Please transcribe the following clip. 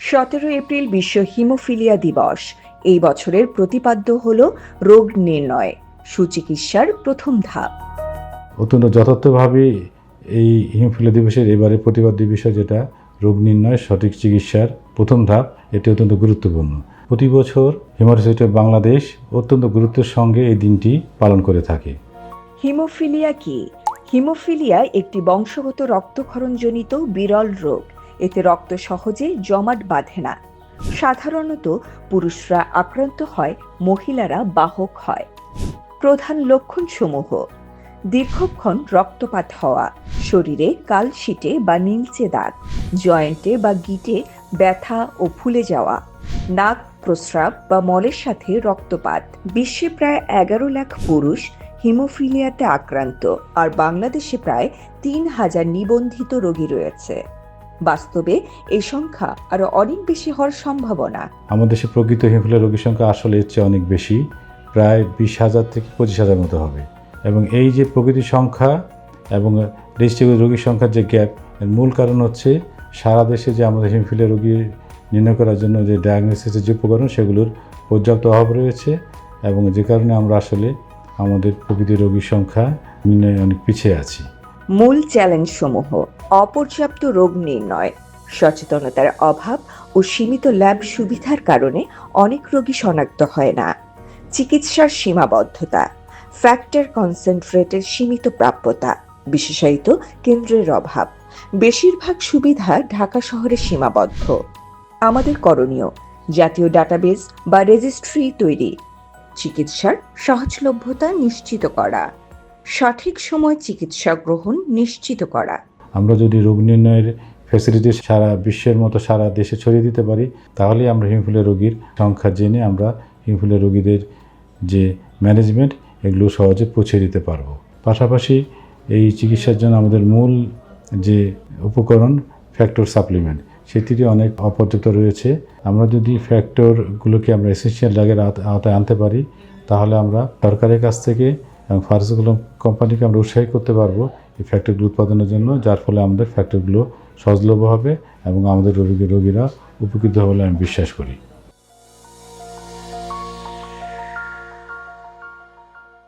17 April বিশ্ব haemophilia দিবস। এই বছরের প্রতিপাদ্য হল রোগ নির্ণয়, সুচিকিৎসার প্রথম ধাপ। অত্যন্ত যথার্থভাবে এই হিমোফিলিয়া দিবসের এবারে প্রতিপাদ্য বিষয় যেটা রোগ নির্ণয় সঠিক চিকিৎসার প্রথম ধাপ, এটি অত্যন্ত গুরুত্বপূর্ণ। প্রতি বছর হিউম্যান সোসাইটি অফ বাংলাদেশ অত্যন্ত গুরুত্বের সঙ্গে এই দিনটি পালন করে থাকে। হিমোফিলিয়া কি? হিমোফিলিয়া একটি বংশগত রক্তক্ষরণজনিত বিরল রোগ। এতে রক্ত সহজে জমাট বাঁধে না। সাধারণত পুরুষরা আক্রান্ত হয়, মহিলারা বাহক হয়। প্রধান লক্ষণসমূহ: দীর্ঘক্ষণ রক্তপাত হওয়া, শরীরে কালশিটে বা নীলচে দাগ, জয়েন্টে বা গিটে ব্যথা ও ফুলে যাওয়া, নাক, প্রস্রাব বা মলের সাথে রক্তপাত। বিশ্বে প্রায় 11 লাখ পুরুষ হিমোফিলিয়াতে আক্রান্ত, আর বাংলাদেশে প্রায় 3,000 নিবন্ধিত রোগী রয়েছে। বাস্তবে এই সংখ্যা আরো অনেক বেশি হওয়ার সম্ভাবনা। আমাদের দেশে প্রকৃত হিমোফিলিয়া রোগীর সংখ্যা আসলে এর চেয়ে অনেক বেশি, প্রায় 20,000 থেকে 25,000 মতো হবে। এবং এই যে প্রকৃতির সংখ্যা এবং রেজিস্ট্রি রোগীর সংখ্যার যে গ্যাপ, এর মূল কারণ হচ্ছে সারা দেশে যে আমাদের হিমোফিলিয়া রোগী নির্ণয় করার জন্য যে ডায়াগনোসিসের যে উপকরণ, সেগুলোর পর্যাপ্ত অভাব রয়েছে, এবং যে কারণে আমরা আসলে আমাদের প্রকৃতি রোগীর সংখ্যা নির্ণয়ে অনেক পিছিয়ে আছি। মূল চ্যালেঞ্জসমূহ: অপর্যাপ্ত রোগ নির্ণয়, সচেতনতার অভাব ও সীমিত ল্যাব সুবিধার কারণে অনেক রোগী শনাক্ত হয় না। চিকিৎসার সীমাবদ্ধতা, ফ্যাক্টর কনসেন্ট্রেটের সীমিত প্রাপ্যতা, বিশেষায়িত কেন্দ্রের অভাব। বেশিরভাগ সুবিধা ঢাকা শহরে সীমাবদ্ধ। আমাদের করণীয়: জাতীয় ডাটাবেস বা রেজিস্ট্রি তৈরি, চিকিৎসার সহজলভ্যতা নিশ্চিত করা, সঠিক সময় চিকিৎসা গ্রহণ নিশ্চিত করা। আমরা যদি রোগ নির্ণয়ের ফ্যাসিলিটি সারা বিশ্বের মতো সারা দেশে ছড়িয়ে দিতে পারি, তাহলে আমরা হিমোফিলিয়া রোগীর সংখ্যা জেনে আমরা হিমোফিলিয়া রোগীদের যে ম্যানেজমেন্ট, এগুলো সহজে পৌঁছে দিতে পারবো। পাশাপাশি এই চিকিৎসার জন্য আমাদের মূল যে উপকরণ ফ্যাক্টর সাপ্লিমেন্ট, সেটিরই অনেক অপর্যাপ্ত রয়েছে। আমরা যদি ফ্যাক্টরগুলোকে আমরা এসেনশিয়াল ড্রাগের আওতায় আনতে পারি, তাহলে আমরা সরকারের কাছ থেকে এবং ফার্মাসিউটিক্যাল কোম্পানিকে আমরা উৎসাহিত করতে পারবো এই ফ্যাক্টরগুলো উৎপাদনের জন্য, যার ফলে আমাদের ফ্যাক্টরগুলো সহজলভ্য হবে এবং আমাদের রোগীরা উপকৃত হবে বলে আমি বিশ্বাস করি।